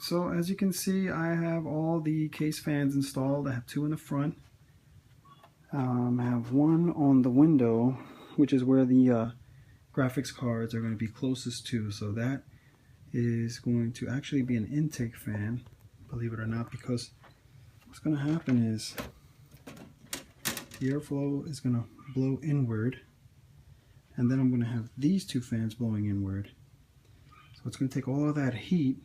So as you can see, I have all the case fans installed. I have two in the front. I have one on the window, which is where the graphics cards are going to be closest to. So that is going to actually be an intake fan, believe it or not, because what's going to happen is the airflow is going to blow inward, and then I'm going to have these two fans blowing inward. So it's going to take all of that heat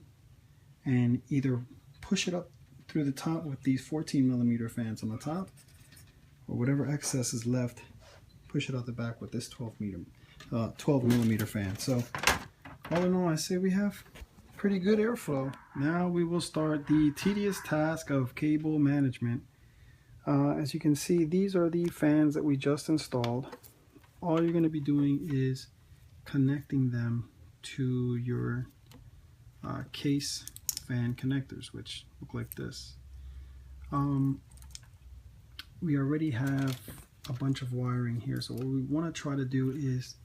and either push it up through the top with these 14mm fans on the top, or whatever excess is left, push it out the back with this 12mm fan. So all in all, I say we have pretty good airflow. Now we will start the tedious task of cable management. As you can see, these are the fans that we just installed. All you're going to be doing is connecting them to your case fan connectors, which look like this. We already have a bunch of wiring here, so what we want to try to do is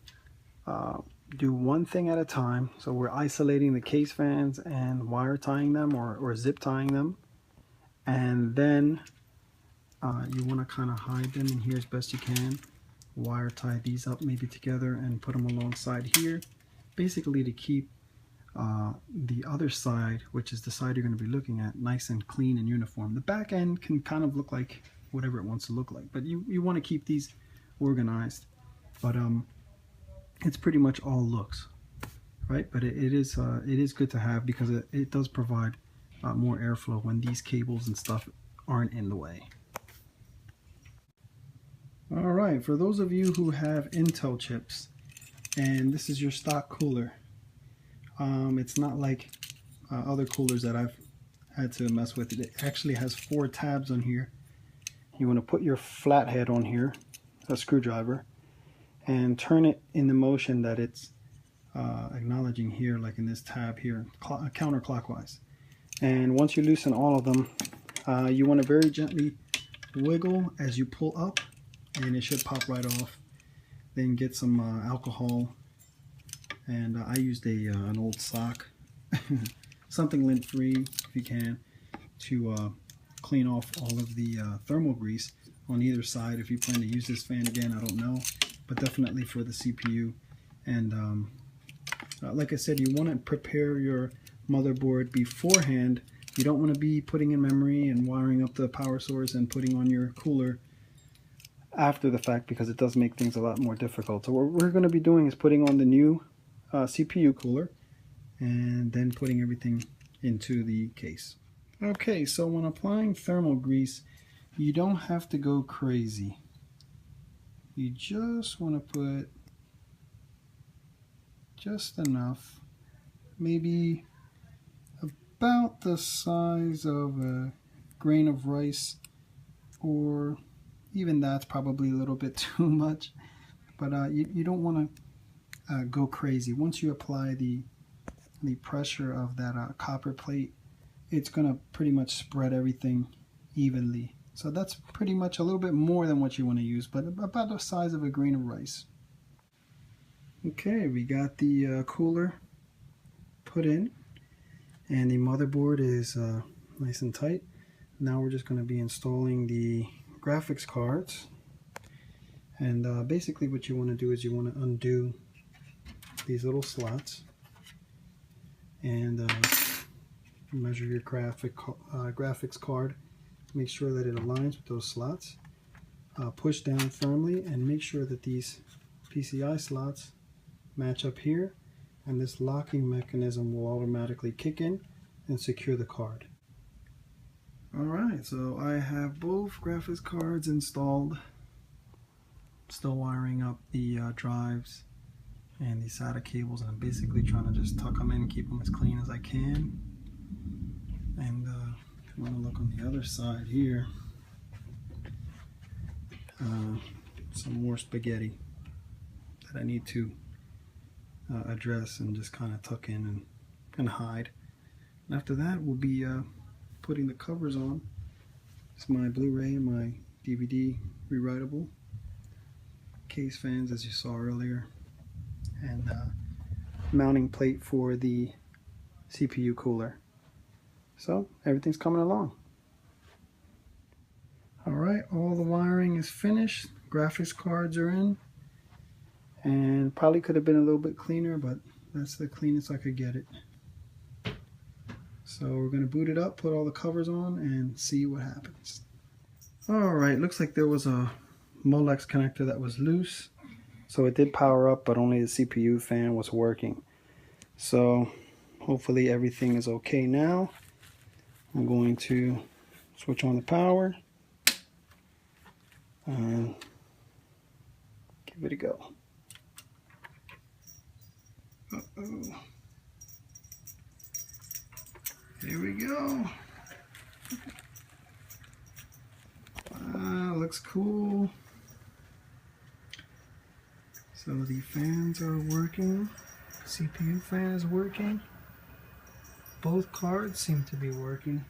do one thing at a time. So we're isolating the case fans and wire tying them or zip tying them, and then you want to kind of hide them in here as best you can. Wire tie these up maybe together and put them alongside here, basically to keep the other side, which is the side you're going to be looking at, nice and clean and uniform. The back end can kind of look like whatever it wants to look like, but you want to keep these organized. But it's pretty much all looks, right? But it is good to have, because it does provide more airflow when these cables and stuff aren't in the way. All right, for those of you who have Intel chips and this is your stock cooler, it's not like other coolers that I've had to mess with. It actually has 4 tabs on here. You want to put your flathead on here, a screwdriver, and turn it in the motion that it's acknowledging here, like in this tab here, counterclockwise. And once you loosen all of them, you want to very gently wiggle as you pull up, and it should pop right off. Then get some alcohol, and I used an old sock, something lint-free if you can, to clean off all of the thermal grease on either side. If you plan to use this fan again, I don't know, but definitely for the CPU. And like I said, you want to prepare your motherboard beforehand. You don't want to be putting in memory and wiring up the power source and putting on your cooler after the fact, because it does make things a lot more difficult. So what we're going to be doing is putting on the new CPU cooler and then putting everything into the case. Okay, so when applying thermal grease, you don't have to go crazy. You just want to put just enough, maybe about the size of a grain of rice, or even that's probably a little bit too much, but you don't want to go crazy. Once you apply the pressure of that copper plate, it's going to pretty much spread everything evenly. So that's pretty much a little bit more than what you want to use, but about the size of a grain of rice. Okay, we got the cooler put in, and the motherboard is nice and tight. Now we're just going to be installing the graphics cards, and basically what you want to do is you want to undo these little slots and measure your graphics card. Make sure that it aligns with those slots. Push down firmly and make sure that these PCI slots match up here, and this locking mechanism will automatically kick in and secure the card. Alright, so I have both graphics cards installed. Still wiring up the drives and the SATA cables, and I'm basically trying to just tuck them in and keep them as clean as I can. And if you want to look on the other side here, some more spaghetti that I need to address and just kind of tuck in and hide. And after that, we'll be putting the covers on. It's my Blu-ray and my DVD rewritable, case fans as you saw earlier, and mounting plate for the CPU cooler. So everything's coming along. Alright, all the wiring is finished. Graphics cards are in. And probably could have been a little bit cleaner, but that's the cleanest I could get it. So we're going to boot it up, put all the covers on, and see what happens. Alright, looks like there was a Molex connector that was loose. So it did power up, but only the CPU fan was working. So hopefully everything is okay now. I'm going to switch on the power and give it a go. Uh-oh. Here we go. Looks cool. So the fans are working. CPU fan is working. Both cards seem to be working.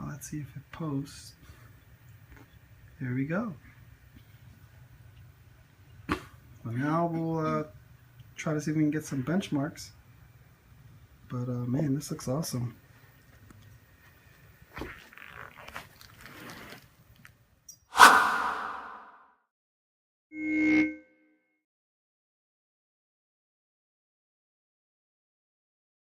Let's see if it posts. There we go. Well, now we'll try to see if we can get some benchmarks. But man, this looks awesome.